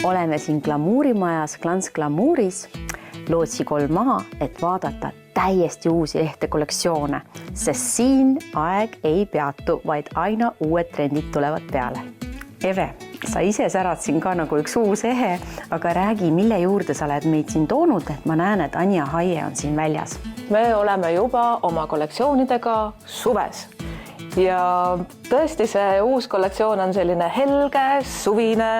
Oleme siin glamuurimajas Glans Glamuuris Lootsi 3A, et vaadata täiesti uusi ehtekollektsioone, sest siin aeg ei peatu, vaid aina uued trendid tulevad peale. Eve, sa ise särad siin ka nagu üks uus ehe, aga räägi, mille juurde sa oled meid siin toonud, et ma näen, et Anja Haie on siin väljas. Me oleme juba oma kollektsioonidega suves ja tõesti see uus kollektsioon on selline helge, suvine.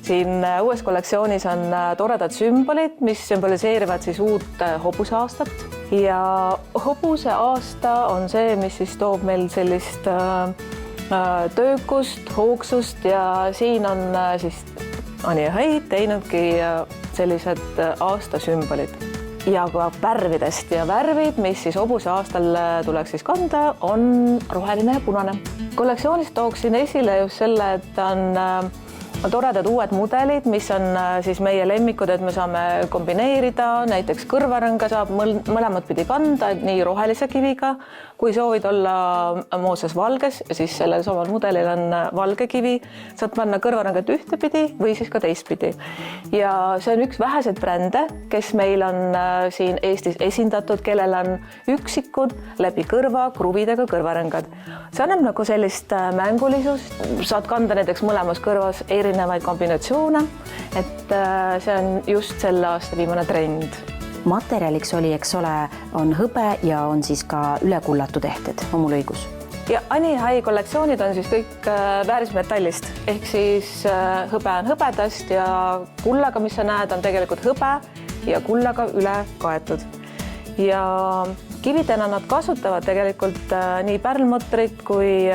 Siin uues kollektsioonis on toredad sümbolid, mis symboliseerivad siis uut hobuse aastat. Ja hobuse aasta on see, mis siis toob meil sellist töökust, hoogsust ja siin on siis Anja Haie teinudki sellised aastasümbolid. Ja ka värvidest ja värvid, mis siis hobuse aastal tuleks siis kanda, on roheline ja punane. Kollektsioonis tooksin esile just selle, et on toredad uued mudelid, mis on siis meie lemmikud, et me saame kombineerida, näiteks kõrvarõnga saab mõlemad pidi kanda, nii rohelise kiviga, kui soovid olla moodsas valges, siis sellel samal mudelil on valge kivi, saad panna kõrvarõngat ühtepidi või siis ka teistpidi. Ja see on üks väheseid brände, kes meil on siin Eestis esindatud, kellel on üksikud läbi kõrva kruvidega kõrvarõngad. See annab nagu sellist mängulisust, saad kanda näiteks mõlemas kõrvas erinevaid kombinatsioone, et see on just selle aasta viimane trend. Materjaliks oli, eks ole, on hõbe ja on siis ka ülekullatud ehted, on mul õigus? Ja Anja Haie kollektsioonid on siis kõik väärismetallist, ehk siis hõbe on hõbedast ja kullaga, mis sa näed, on tegelikult hõbe ja kullaga üle kaetud. Ja kividena nad kasutavad tegelikult nii pärlmutrit kui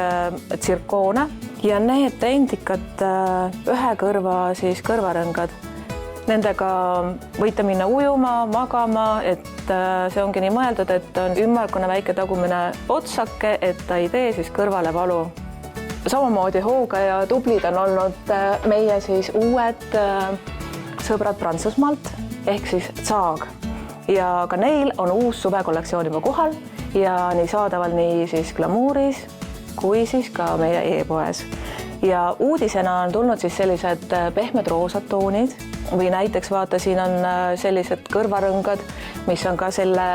tsirkoone ja need endikad ühe kõrva siis kõrvarõngad. Nendega võite minna ujuma, magama, et see ongi nii mõeldud, et on ümmargune väike tagumine otsake, et ta ei tee siis kõrvale valu. Samamoodi hooga ja tublid on olnud meie siis uued sõbrad Prantsusmaalt, ehk siis Zaag. Ja ka neil on uus suvekollektsioon juba kohal ja nii saadaval nii siis Glamuuris kui siis ka meie e-poes. Ja uudisena on tulnud siis sellised pehmed roosad toonid või näiteks vaata, siin on sellised kõrvarõngad, mis on ka selle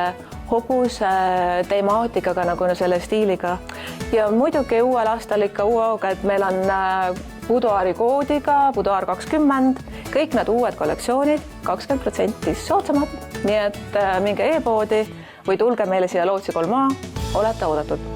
hobuse temaatikaga nagu selle stiiliga. Ja muidugi uuel aastal ikka uue hooga, et meil on Boudoiri koodiga, Boudoir 20, kõik need uued kollektsioonid 20% soodsamad, nii et minge e-poodi või tulge meile siia Lootsi 3A, olete oodatud.